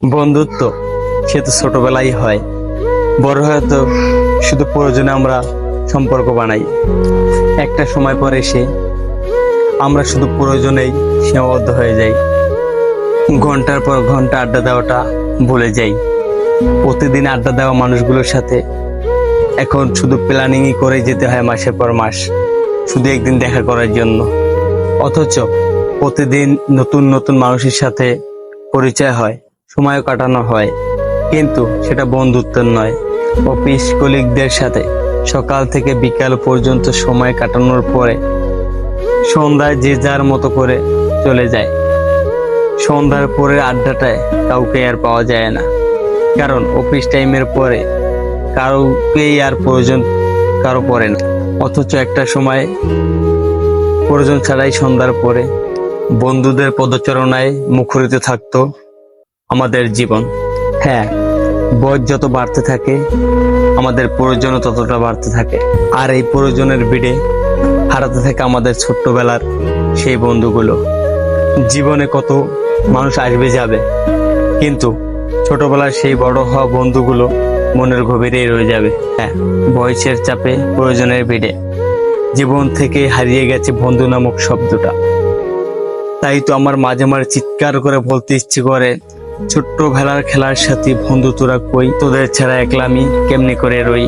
বন্ধুত্ব সে তো ছোটবেলায় হয়, বড় হয়তো শুধু প্রয়োজনে আমরা সম্পর্ক বানাই। একটা সময় পরে আমরা শুধু প্রয়োজনেই সীমাবদ্ধ হয়ে যাই। ঘন্টার পর ঘন্টা আড্ডা দেওয়াটা ভুলে যাই। প্রতিদিন আড্ডা দেওয়া মানুষগুলোর সাথে এখন শুধু প্ল্যানিংই করে যেতে হয় মাসের পর মাস, শুধু একদিন দেখা করার জন্য। অথচ প্রতিদিন নতুন নতুন মানুষের সাথে পরিচয় হয়, সময়ও কাটানো হয়, কিন্তু সেটা বন্ধুত্বের নয়। অফিস কলিগদের সাথে সকাল থেকে বিকাল পর্যন্ত সময় কাটানোর পরে সন্ধ্যায় যে যার মতো করে চলে যায়। সন্ধ্যার পরের আড্ডাটায় কাউকে আর পাওয়া যায় না, কারণ অফিস টাইমের পরে কারোকেই আর প্রয়োজন কারো পড়ে না। অথচ একটা সময় প্রয়োজন ছাড়াই সন্ধ্যার পরে বন্ধুদের পদচারণায় মুখরিত থাকতো আমাদের জীবন। হ্যাঁ, বয়স যত বাড়তে থাকে আমাদের প্রয়োজনও ততটা বাড়তে থাকে, আর এই প্রয়োজনের ভিড়ে হারাতে থাকে আমাদের ছোট্টবেলার সেই বন্ধুগুলো। জীবনে কত মানুষ আসবে যাবে, কিন্তু ছোটবেলার সেই বড় হওয়া বন্ধুগুলো মনের গভীরেই রয়ে যাবে। হ্যাঁ, বয়সের চাপে প্রয়োজনের ভিড়ে জীবন থেকে হারিয়ে গেছে বন্ধু নামক শব্দটা। তাই তো আমার মাঝে মাঝে চিৎকার করে বলতে ইচ্ছে করে, ছোট্টবেলার খেলার সাথী বন্ধু তোরা কই, তোদের ছাড়া একলা আমি কেমনে করে রই।